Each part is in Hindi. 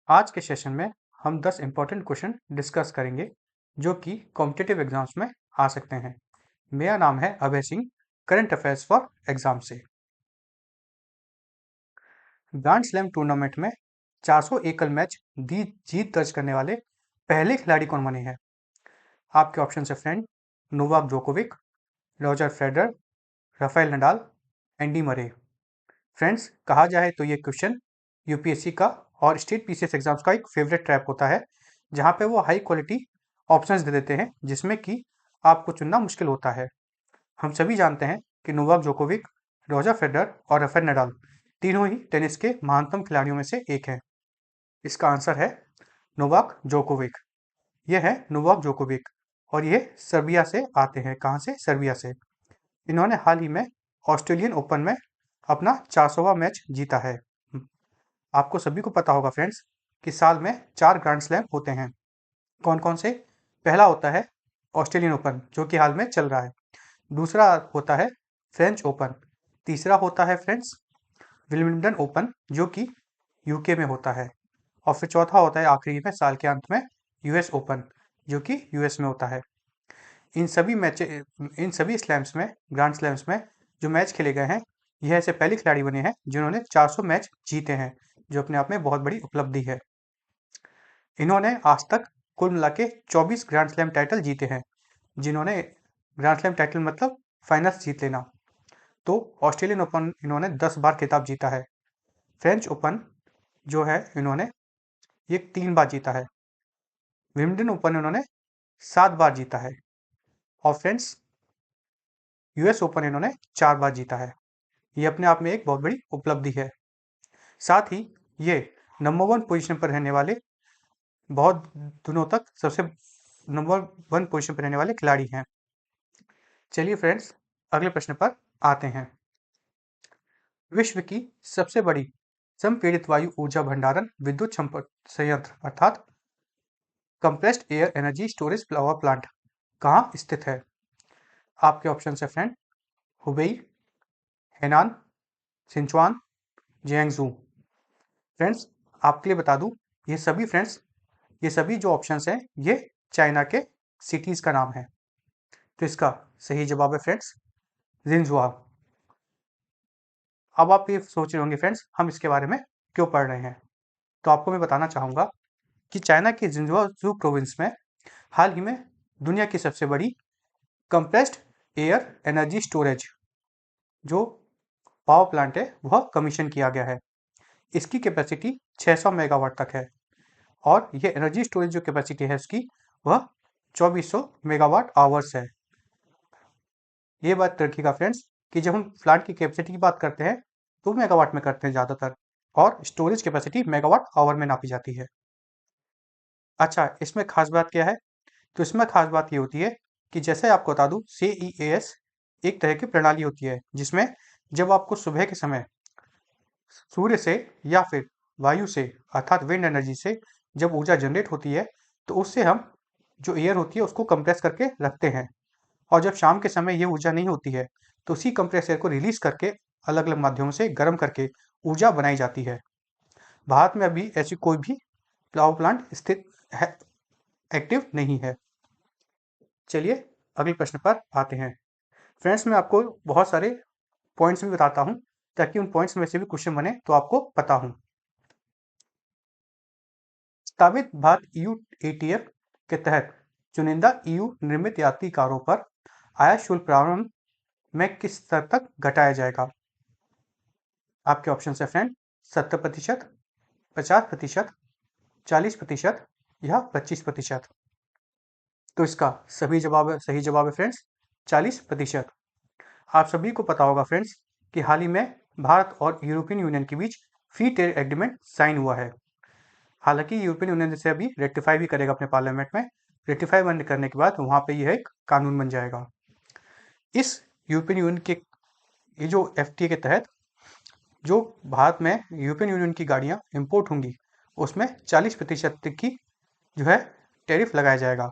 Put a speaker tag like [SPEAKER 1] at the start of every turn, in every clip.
[SPEAKER 1] आज के सेशन में हम 10 इंपॉर्टेंट क्वेश्चन डिस्कस करेंगे जो कि कॉम्पिटिटिव एग्जाम्स में आ सकते हैं। मेरा नाम है Abhay Singh, current affairs for exam से। ग्रैंड स्लैम टूर्नामेंट में 400 एकल मैच जीत दर्ज करने वाले पहले खिलाड़ी कौन बने हैं? आपके ऑप्शन है friend, Novak Djokovic, Roger Federer, Rafael Nadal, Andy Murray. Friends, कहा जाए तो ये क्वेश्चन यूपीएससी का और स्टेट पीसीएस एग्जाम्स का एक फेवरेट ट्रैप होता है, जहां पे वो हाई क्वालिटी ऑप्शंस दे देते हैं जिसमें कि आपको चुनना मुश्किल होता है। हम सभी जानते हैं कि नोवाक जोकोविक, रॉजर फेडरर और राफेल नडाल तीनों ही टेनिस के महानतम खिलाड़ियों में से एक हैं। इसका आंसर है नोवाक जोकोविक। यह है नोवाक जोकोविक और ये सर्बिया से आते हैं। कहाँ से? सर्बिया से। इन्होंने हाल ही में ऑस्ट्रेलियन ओपन में अपना 400वां मैच जीता है। आपको सभी को पता होगा फ्रेंड्स कि साल में 4 ग्रैंड स्लैम होते हैं। कौन कौन से? पहला होता है ऑस्ट्रेलियन ओपन जो कि हाल में चल रहा है। दूसरा होता है फ्रेंच ओपन। तीसरा होता है फ्रेंड्स विंबलडन ओपन जो कि यूके में होता है। और फिर चौथा होता है आखिरी में साल के अंत में यूएस ओपन जो कि यूएस में होता है। इन सभी स्लैम्स में, ग्रैंड स्लैम्स में जो मैच खेले गए हैं, यह ऐसे पहले खिलाड़ी बने हैं जिन्होंने 400 मैच जीते हैं, जो अपने आप में बहुत बड़ी उपलब्धि है। इन्होंने आज तक कुल मिला के 24 ग्रैंड स्लैम टाइटल जीते हैं। जिन्होंने ग्रैंड स्लैम टाइटल मतलब फाइनल्स जीत लेना, तो ऑस्ट्रेलियन ओपन इन्होंने 10 बार खिताब जीता है। फ्रेंच ओपन जो है इन्होंने ये 3 बार जीता है। विंबलडन ओपन इन्होंने 7 बार जीता है। और फ्रेंड्स यूएस ओपन इन्होंने 4 बार जीता है। ये अपने आप में एक बहुत बड़ी उपलब्धि है। साथ ही ये नंबर 1 पोजीशन पर रहने वाले, बहुत दिनों तक सबसे नंबर 1 पोजीशन पर रहने वाले खिलाड़ी हैं। चलिए फ्रेंड्स, अगले प्रश्न पर आते हैं। विश्व की सबसे बड़ी संपीड़ित वायु ऊर्जा भंडारण विद्युत संयंत्र अर्थात compressed air energy storage power plant कहाँ स्थित है? आपके ऑप्शन है फ्रेंड, हुबेई, हेनान, सिंचुआन, जियांगजू। फ्रेंड्स, आपके लिए बता दूं, ये सभी जो ऑप्शंस हैं ये चाइना के सिटीज का नाम है। तो इसका सही जवाब है फ्रेंड्स जिनजुआ। अब आप ये सोच रहे होंगे फ्रेंड्स हम इसके बारे में क्यों पढ़ रहे हैं, तो आपको मैं बताना चाहूँगा कि चाइना के जिनजुआजू प्रोविंस में हाल ही में दुनिया की सबसे बड़ी कंप्रेस्ड एयर एनर्जी स्टोरेज जो पावर प्लांट है वह कमीशन किया गया है। इसकी कैपेसिटी 600 मेगावाट तक है और ये एनर्जी स्टोरेज जो कैपेसिटी है इसकी वह 2400 मेगावाट आवर्स है। ये बात रखिएगा फ्रेंड्स कि जब हम प्लांट की कैपेसिटी की बात करते हैं तो मेगावाट में करते हैं ज़्यादातर, और स्टोरेज कैपेसिटी मेगावाट आवर में नापी जाती है। अच्छा, इसमें खास बात क्या है? तो इसमें खास बात ये होती है कि जैसे आपको बता दूं, CEAS एक तरह की प्रणाली होती है जिसमें जब आपको सुबह के समय सूर्य से या फिर वायु से अर्थात विंड एनर्जी से जब ऊर्जा जनरेट होती है तो उससे हम जो एयर होती है उसको कंप्रेस करके रखते हैं, और जब शाम के समय ये ऊर्जा नहीं होती है तो उसी कंप्रेस एयर को रिलीज करके अलग अलग माध्यमों से गर्म करके ऊर्जा बनाई जाती है। भारत में अभी ऐसी कोई भी पावर प्लांट स्थित है, एक्टिव नहीं है। चलिए अगले प्रश्न पर आते हैं। फ्रेंड्स, मैं आपको बहुत सारे पॉइंट्स भी बताता हूं ताकि उन पॉइंट्स में से भी क्वेश्चन बने तो आपको पता हो। प्रस्तावित भारत EU ATF के तहत चुनिंदा EU निर्मित यात्री कारों पर आयात शुल्क प्रारंभ में किस स्तर तक घटाया जाएगा? आपके ऑप्शन है फ्रेंड, 70%, 50%, 40% या 25%। तो इसका सही जवाब है फ्रेंड्स 40%। आप सभी को पता होगा फ्रेंड्स कि हाल ही में भारत और यूरोपियन यूनियन के बीच फ्री ट्रेड एग्रीमेंट साइन हुआ है। हालांकि यूरोपियन यूनियन इसे अभी रेक्टिफाई भी करेगा अपने पार्लियामेंट में। रेक्टिफाई बंद करने के बाद वहां पे यह एक कानून बन जाएगा। इस यूरोपियन यूनियन के ये जो FTA के तहत जो भारत में यूरोपियन यूनियन की गाड़ियां इंपोर्ट होंगी उसमें 40% की जो है टैरिफ लगाया जाएगा।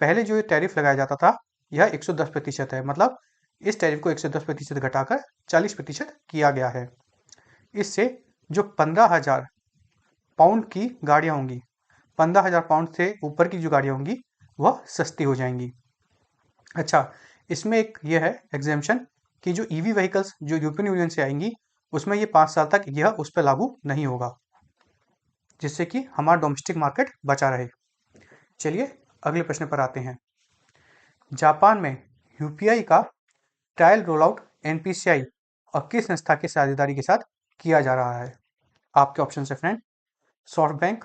[SPEAKER 1] पहले जो ये टैरिफ लगाया जाता था यह 110% है, मतलब इस टैरिफ को 110% घटाकर 40% किया गया है। इससे जो 15,000 पाउंड की गाड़ियाँ होंगी, 15,000 पाउंड से ऊपर की जो गाड़ियाँ होंगी वह सस्ती हो जाएंगी। अच्छा, इसमें एक ये है एग्जेम्पशन कि जो ईवी व्हीकल्स जो यूरोपियन यूनियन से आएंगी उसमें ये 5 साल तक यह उस पर लागू नहीं होगा, जिससे कि हमारा डोमेस्टिक मार्केट बचा रहे। चलिए अगले प्रश्न पर आते हैं। जापान में यूपीआई का ट्रायल रोल आउट एनपीसीआई और किस संस्था की साझेदारी के साथ किया जा रहा है? आपके ऑप्शन है friend, soft bank,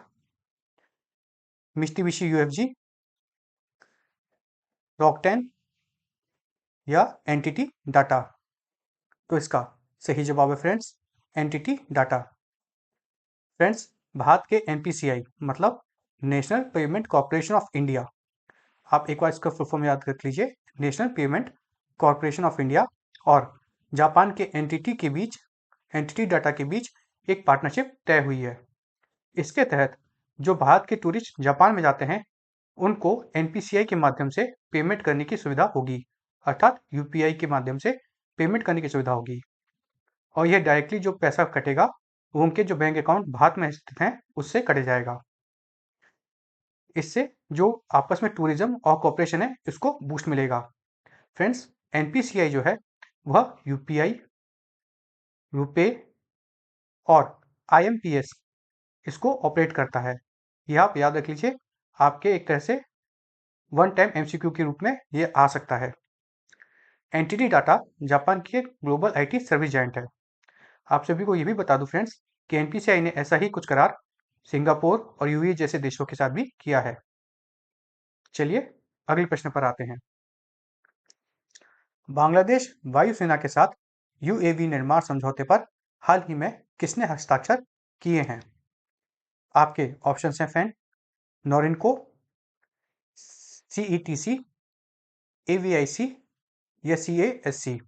[SPEAKER 1] Mitsubishi UFJ, Rakuten या एनटीटी डाटा। तो इसका सही जवाब है friends, NTT data. Friends, Bharat के एनपीसीआई मतलब national payment corporation of India, आप एक बार इसका फुल फॉर्म याद रख लीजिए, national payment corporation of India और जापान के एनटीटी डाटा के बीच एक पार्टनरशिप तय हुई है। इसके तहत जो भारत के टूरिस्ट जापान में जाते हैं उनको एनपीसीआई के माध्यम से पेमेंट करने की सुविधा होगी, अर्थात यूपीआई के माध्यम से पेमेंट करने की सुविधा होगी। और यह डायरेक्टली जो पैसा कटेगा वो उनके जो बैंक अकाउंट भारत में स्थित हैं उससे कटे जाएगा। इससे जो आपस में टूरिज्म और कॉपरेशन है इसको बूस्ट मिलेगा। फ्रेंड्स, एनपीसीआई जो है वह यूपीआई, रुपे और आईएमपीएस इसको ऑपरेट करता है। यह आप याद रख लीजिए, आपके एक तरह से वन टाइम एमसीक्यू के रूप में ये आ सकता है। एनटीटी डाटा जापान की एक ग्लोबल आईटी सर्विस जायंट है। आप सभी को ये भी बता दूं फ्रेंड्स कि एनपीसीआई ने ऐसा ही कुछ करार सिंगापुर और यूएई जैसे देशों के साथ भी किया है। चलिए अगले प्रश्न पर आते हैं। बांग्लादेश वायुसेना के साथ यूएवी निर्माण समझौते पर हाल ही में किसने हस्ताक्षर किए हैं? आपके ऑप्शन हैं फ्रेंड, नोरिनको, सीईटीसी, एवीआईसी या सीएएससी।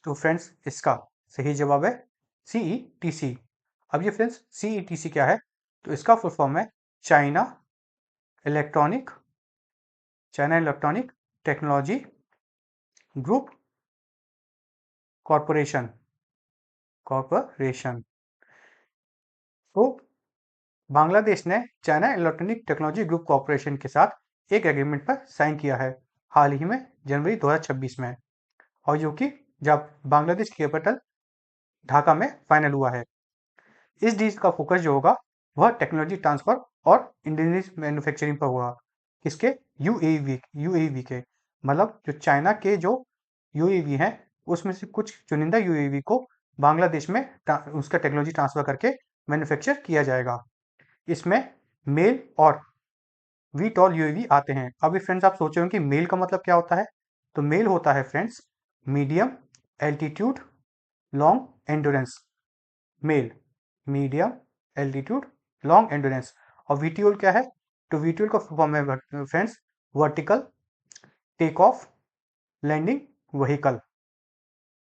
[SPEAKER 1] तो फ्रेंड्स, इसका सही जवाब है सीईटीसी। अब ये फ्रेंड्स सीईटीसी क्या है? तो इसका फुल फॉर्म है China electronic technology group corporation. तो बांग्लादेश ने China electronic technology group corporation के साथ एक एग्रीमेंट पर साइन किया है हाल ही में जनवरी 2026 में, और जो कि जब बांग्लादेश की कैपिटल ढाका में फाइनल हुआ है। इस डील का फोकस जो होगा वह टेक्नोलॉजी ट्रांसफर और इंडिजिनियस मैन्युफैक्चरिंग पर होगा। किसके? यूएवी के, मतलब जो चाइना के जो यूएवी हैं उसमें से कुछ चुनिंदा यूएवी को बांग्लादेश में उसका टेक्नोलॉजी ट्रांसफर करके मैन्युफैक्चर किया जाएगा। इसमें मेल और वीटॉल यूएवी आते हैं। अभी फ्रेंड्स आप सोच रहे हो कि मेल का मतलब क्या होता है? तो मेल होता है friends medium altitude long endurance. MALE medium altitude long endurance. और वीटीओल क्या है? तो वीटीओल का फॉर्म है friends vertical take off landing vehicle.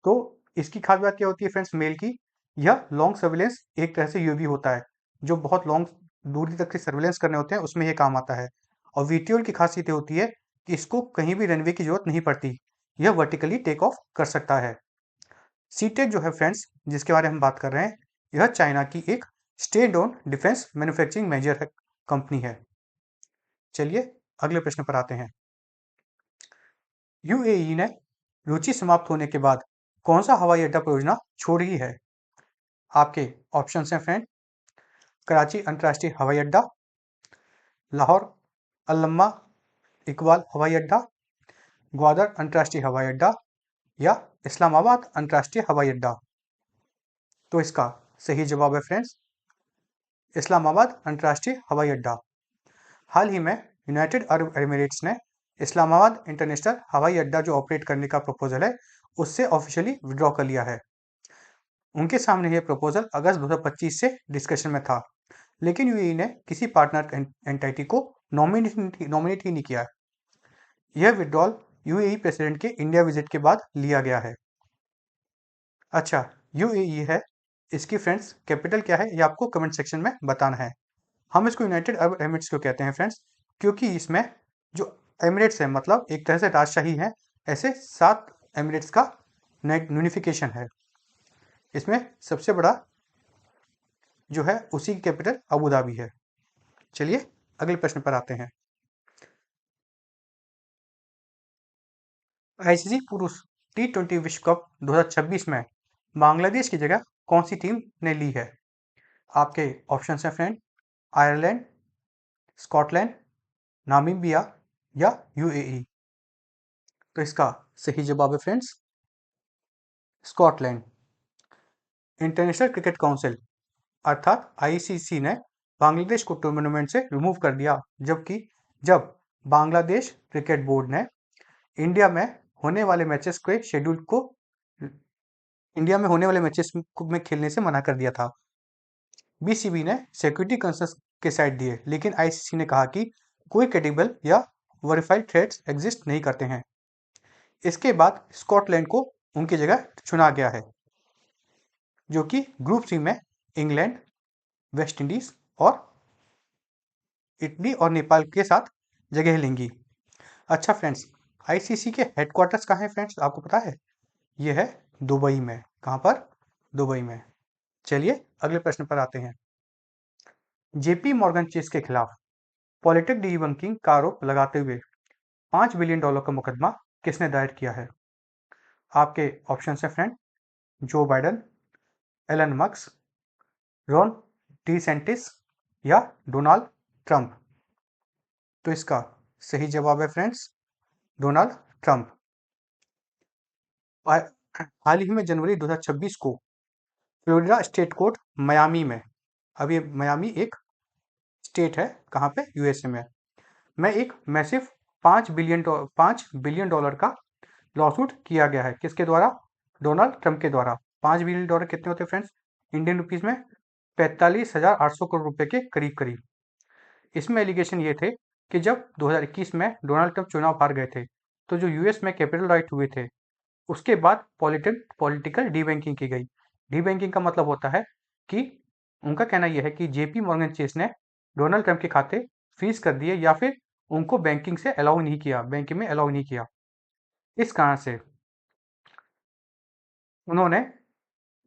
[SPEAKER 1] तो इसकी खास बात क्या होती है फ्रेंड्स मेल की? यह लॉन्ग सर्विलेंस एक तरह से यूएवी होता है, जो बहुत लॉन्ग दूरी तक के सर्विलेंस करने होते हैं उसमें यह काम आता है। और वीटीओल की खासियत होती है कि इसको कहीं भी रनवे की जरूरत नहीं पड़ती, यह वर्टिकली टेक ऑफ कर सकता है। सीटेक जो है फ्रेंड्स जिसके बारे में हम बात कर रहे हैं, यह चाइना की एक state own defence manufacturing major company है। चलिए अगले प्रश्न पर आते हैं। यूएई ने रुचि समाप्त होने के बाद कौन सा हवाई अड्डा परियोजना छोड़ी है? आपके ऑप्शन हैं फ्रेंड, कराची अंतर्राष्ट्रीय हवाई अड्डा, लाहौर अल्लम्मा इकबाल हवाई अड्डा, ग्वादर अंतर्राष्ट्रीय हवाई अड्डा या इस्लामाबाद अंतर्राष्ट्रीय हवाई अड्डा। तो इसका सही जवाब है फ्रेंड्स इस्लामाबाद अंतर्राष्ट्रीय हवाई अड्डा। हाल ही में यूनाइटेड अरब एमिरेट्स ने इस्लामाबाद इंटरनेशनल हवाई अड्डा जो ऑपरेट करने का प्रपोजल है उससे ऑफिशियली विड्रॉ कर लिया है। उनके सामने यह प्रपोजल अगस्त 2025 से डिस्कशन में था, लेकिन यूएई ने किसी पार्टनर एंटिटी को नॉमिनेट ही नहीं किया। यह विड्रॉल यूएई प्रेसिडेंट के इंडिया विजिट के बाद लिया गया है। अच्छा, यूएई है, इसकी फ्रेंड्स कैपिटल क्या है ये आपको कमेंट सेक्शन में बताना है। हम इसको यूनाइटेड अरब एमिरेट्स क्यों कहते हैं फ्रेंड्स? क्योंकि इसमें जो एमिरेट्स है मतलब एक तरह से राजशाही है, ऐसे 7 एमिरेट्स का यूनिफिकेशन है। इसमें सबसे बड़ा जो है उसी की कैपिटल अबू धाबी है। चलिए अगले प्रश्न पर आते हैं। आईसीसी पुरुष T20 विश्व कप 2026 में बांग्लादेश की जगह कौन सी टीम ने ली है? आपके ऑप्शन हैं फ्रेंड, आयरलैंड, स्कॉटलैंड, नामीबिया या यूएई। तो इसका सही जवाब है friends, Scotland. International cricket council अर्थात आईसीसी ने बांग्लादेश को टूर्नामेंट से रिमूव कर दिया, जब बांग्लादेश क्रिकेट बोर्ड ने इंडिया में होने वाले मैचेस के शेड्यूल को इंडिया में होने वाले मैचेस में खेलने से मना कर दिया था। बीसीबी ने सिक्योरिटी कंसर्न्स के साइड दिए, लेकिन आईसीसी ने कहा कि कोई क्रेडिबल या वेरीफाइड थ्रेट्स एग्जिस्ट नहीं करते हैं। इसके बाद स्कॉटलैंड को उनकी जगह चुना गया है, जो कि ग्रुप सी में इंग्लैंड, वेस्ट इंडीज और इटली और नेपाल के साथ जगह लेंगी। अच्छा फ्रेंड्स, आईसीसी के हेडक्वार्टर्स कहाँ है फ्रेंड्स, आपको पता है? ये है दुबई में। कहाँ पर? दुबई में। चलिए अगले प्रश्न पर आते हैं। जेपी मॉर्गन चेस के खिलाफ पॉलिटिक डीबंकिंग का आरोप लगाते हुए $5 बिलियन का मुकदमा किसने दायर किया है? आपके ऑप्शन है फ्रेंड, जो बाइडन, एलन मस्क, रॉन डीसेंटिस या डोनाल्ड ट्रंप। तो इसका सही जवाब है फ्रेंड्स, डोनाल्ड ट्रंप। हाल ही में जनवरी 2026 को फ्लोरिडा स्टेट कोर्ट मियामी में, अब ये मियामी एक स्टेट है, कहाँ पे? यूएसए में एक मैसिव $5 बिलियन का लॉसूट किया गया है। किसके द्वारा? डोनाल्ड ट्रंप के द्वारा। $5 बिलियन कितने होते हैं फ्रेंड्स इंडियन रुपीज में? 45,800 करोड़ रुपए के करीब करीब। इसमें एलिगेशन ये थे कि जब 2021 में डोनाल्ड ट्रंप चुनाव हार गए थे, तो जो यूएस में कैपिटल राइट हुए थे, उसके बाद पॉलिटिकल डीबैंकिंग की गई। डीबैंकिंग का मतलब होता है कि उनका कहना यह है कि जेपी मॉर्गन चेस ने डोनाल्ड ट्रंप के खाते फ्रीज कर दिए या फिर उनको बैंकिंग से अलाउ नहीं किया, बैंकिंग में अलाउ नहीं किया। इस कारण से उन्होंने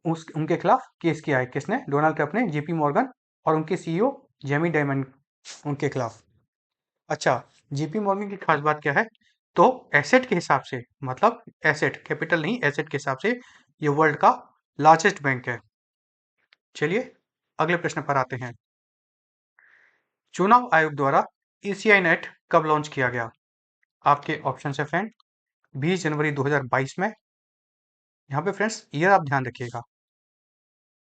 [SPEAKER 1] उनके खिलाफ केस किया है। किसने? डोनाल्ड ट्रंप ने जेपी मॉर्गन और उनके सीईओ जेमी डायमंड उनके खिलाफ। अच्छा, जेपी मॉर्गन की खास बात क्या है? तो एसेट के हिसाब से, मतलब एसेट, कैपिटल नहीं, एसेट के हिसाब से ये वर्ल्ड का लार्जेस्ट बैंक है। चलिए अगले प्रश्न पर आते हैं। चुनाव आयोग द्वारा ईसीआई नेट कब लॉन्च किया गया? आपके ऑप्शन है फ्रेंड, 20 जनवरी 2022 में। यहाँ पे फ्रेंड्स ईयर आप ध्यान रखिएगा,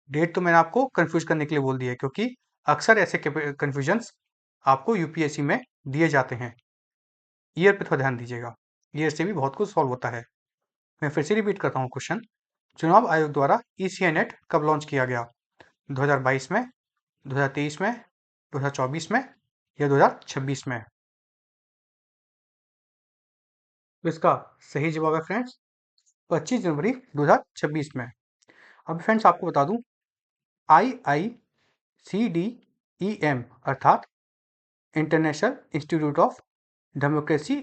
[SPEAKER 1] डेट तो मैंने आपको कंफ्यूज करने के लिए बोल दिया है, क्योंकि अक्सर ऐसे कंफ्यूजन्स आपको यूपीएससी में दिए जाते हैं। ईयर पे थोड़ा ध्यान दीजिएगा, ईयर से भी बहुत कुछ सॉल्व होता है। मैं फिर से रिपीट करता हूँ क्वेश्चन, चुनाव आयोग द्वारा ईसीआई नेट कब लॉन्च किया गया? 2022 में, 2023 में, 2024 में या 2026 में? तो इसका सही जवाब है फ्रेंड्स, 25 जनवरी 2026 में। अब फ्रेंड्स आपको बता दूं, IICDEM अर्थात international institute of democracy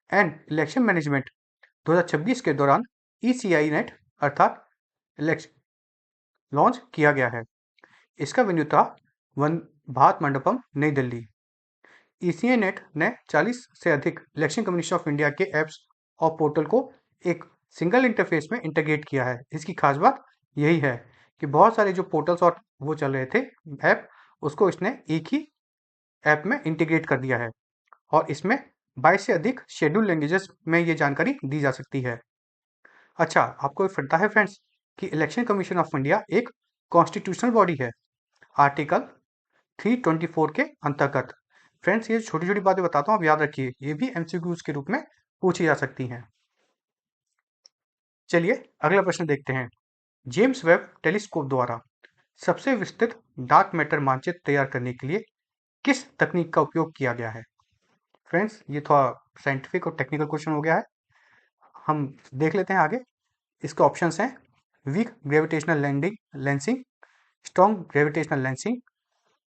[SPEAKER 1] and election management 2026 के दौरान ईसीआई नेट अर्थात इलेक्शन लॉन्च किया गया है। इसका वेन्यू था वन भारत मंडपम, नई दिल्ली। ईसीआई नेट ने 40 से अधिक इलेक्शन कमीशन ऑफ इंडिया के एप्स और पोर्टल को एक सिंगल इंटरफेस में इंटीग्रेट किया है। इसकी खास बात यही है कि बहुत सारे जो पोर्टल्स और वो चल रहे थे ऐप, उसको इसने एक ही ऐप में इंटीग्रेट कर दिया है और इसमें 22 से अधिक शेड्यूल लैंग्वेजेस में ये जानकारी दी जा सकती है। अच्छा, आपको पता है फ्रेंड्स कि इलेक्शन कमीशन ऑफ इंडिया एक कॉन्स्टिट्यूशनल बॉडी है, आर्टिकल 324 के अंतर्गत। फ्रेंड्स ये छोटी छोटी बातें बताता हूँ, आप याद रखिए, ये भी एमसीक्यूज के रूप में पूछी जा सकती हैं। चलिए अगला प्रश्न देखते हैं। जेम्स वेब टेलीस्कोप द्वारा सबसे विस्तृत डार्क मैटर मानचित्र तैयार करने के लिए किस तकनीक का उपयोग किया गया है? फ्रेंड्स ये थोड़ा साइंटिफिक और टेक्निकल क्वेश्चन हो गया है, हम देख लेते हैं आगे। इसके ऑप्शंस हैं weak gravitational lensing, strong gravitational lensing,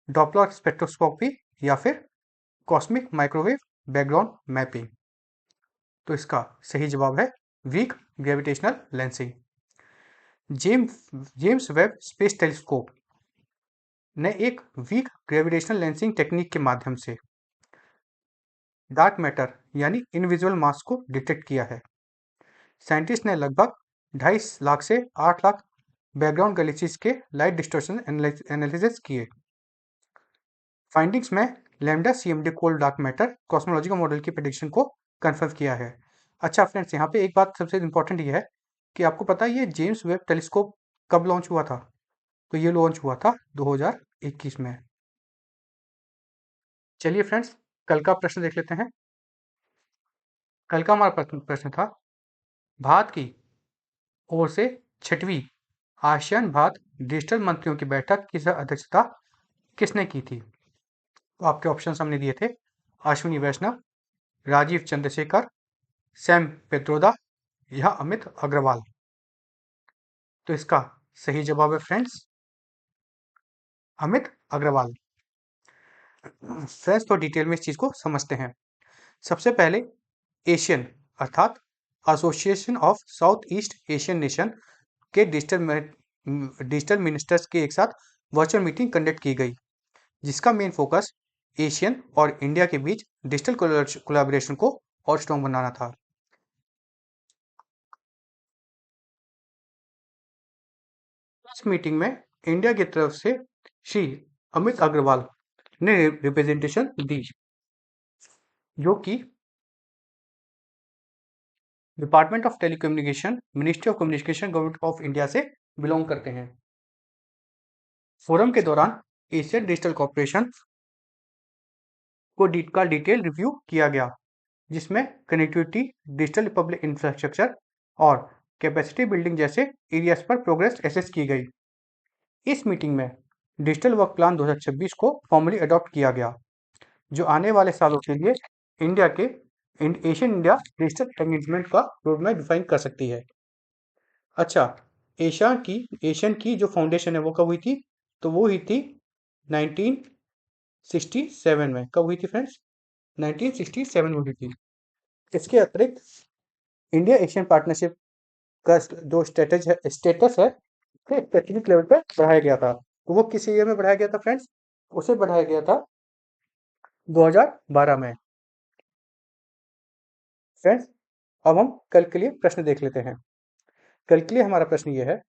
[SPEAKER 1] Doppler spectroscopy या फिर कॉस्मिक माइक्रोवेव बैकग्राउंड मैपिंग। तो इसका सही जवाब है weak gravitational lensing. James Webb space telescope ने एक वीक ग्रेविटेशनल लेंसिंग टेक्निक के माध्यम से डार्क मैटर यानी इनविजिबल मास को डिटेक्ट किया है। साइंटिस्ट ने लगभग 2.5 लाख से 8 लाख बैकग्राउंड गैलेक्सीज के लाइट डिस्टॉर्शन एनालिसिस किए। फाइंडिंग्स में lambda CMD cold dark matter cosmological model की प्रेडिक्शन को कंफर्म किया है। अच्छा फ्रेंड्स, यहाँ पे एक बात सबसे इंपॉर्टेंट ये है कि आपको पता है ये जेम्स वेब टेलीस्कोप कब लॉन्च हुआ था? तो ये लॉन्च हुआ था 2021 में। चलिए फ्रेंड्स, कल का प्रश्न देख लेते हैं। कल का हमारा प्रश्न था, भारत की ओर से 6वीं आसियान भारत डिजिटल मंत्रियों की बैठक की अध्यक्षता किसने की थी? तो आपके ऑप्शन हमने दिए थे, अश्विनी वैष्णव, राजीव चंद्रशेखर, सैम पेत्रोदा या अमित अग्रवाल। तो इसका सही जवाब है फ्रेंड्स, अमित अग्रवाल। फ्रेंड्स, तो डिटेल में इस चीज को समझते हैं। सबसे पहले एशियन अर्थात association of south east Asian nation के डिजिटल मिनिस्टर्स के एक साथ वर्चुअल मीटिंग कंडक्ट की गई, जिसका मेन फोकस एशियन और इंडिया के बीच डिजिटल कोलैबोरेशन को और स्ट्रॉन्ग बनाना था। इस मीटिंग में इंडिया की तरफ से श्री अमित अग्रवाल ने रिप्रेजेंटेशन दी, जो कि department of telecommunication, ministry of communication, government of India से बिलोंग करते हैं। फोरम के दौरान एशियन डिजिटल कॉर्पोरेशन का डिटेल रिव्यू किया गया, जिसमें कनेक्टिविटी, डिजिटल पब्लिक इंफ्रास्ट्रक्चर और कैपेसिटी बिल्डिंग जैसे एरियाज पर प्रोग्रेस एसेस की गई। इस मीटिंग में डिजिटल वर्क प्लान 2026 को फॉर्मली अडॉप्ट किया गया, जो आने वाले सालों के लिए इंडिया के एशियन इंडिया डिजिटल एंगेजमेंट का रोडमैप डिफाइन कर सकती है। अच्छा, एशियन की जो फाउंडेशन है वो कब हुई थी? तो वो हुई थी 1967 में। कब हुई थी फ्रेंड्स? 1967 में हुई थी। इसके अतिरिक्त इंडिया एशियन पार्टनरशिप का जो स्टेटस है स्पेसिफिक लेवल पर बढ़ाया गया था। तो वो किस ईयर में बढ़ाया गया था फ्रेंड्स? उसे बढ़ाया गया था 2012 में। फ्रेंड्स, अब हम कल के लिए प्रश्न देख लेते हैं। कल के लिए हमारा प्रश्न ये है,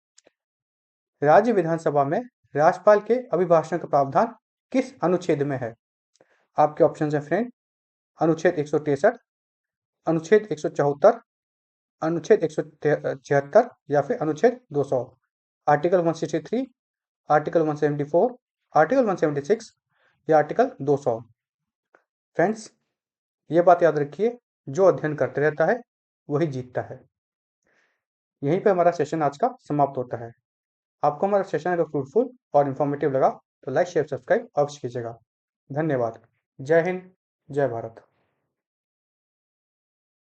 [SPEAKER 1] राज्य विधानसभा में राज्यपाल के अभिभाषण का प्रावधान किस अनुच्छेद में है? आपके ऑप्शन है फ्रेंड, अनुच्छेद 163, अनुच्छेद 174, अनुच्छेद 176 या फिर अनुच्छेद 200। आर्टिकल 163, आर्टिकल 174, आर्टिकल 176 या आर्टिकल 200। फ्रेंड्स, ये बात याद रखिए, जो अध्ययन करते रहता है वही जीतता है। यहीं पे हमारा सेशन आज का समाप्त होता है। आपको हमारा सेशन अगर फ्रूटफुल और इन्फॉर्मेटिव लगा तो लाइक शेयर सब्सक्राइब अवश्य कीजिएगा। धन्यवाद। जय हिंद, जय भारत।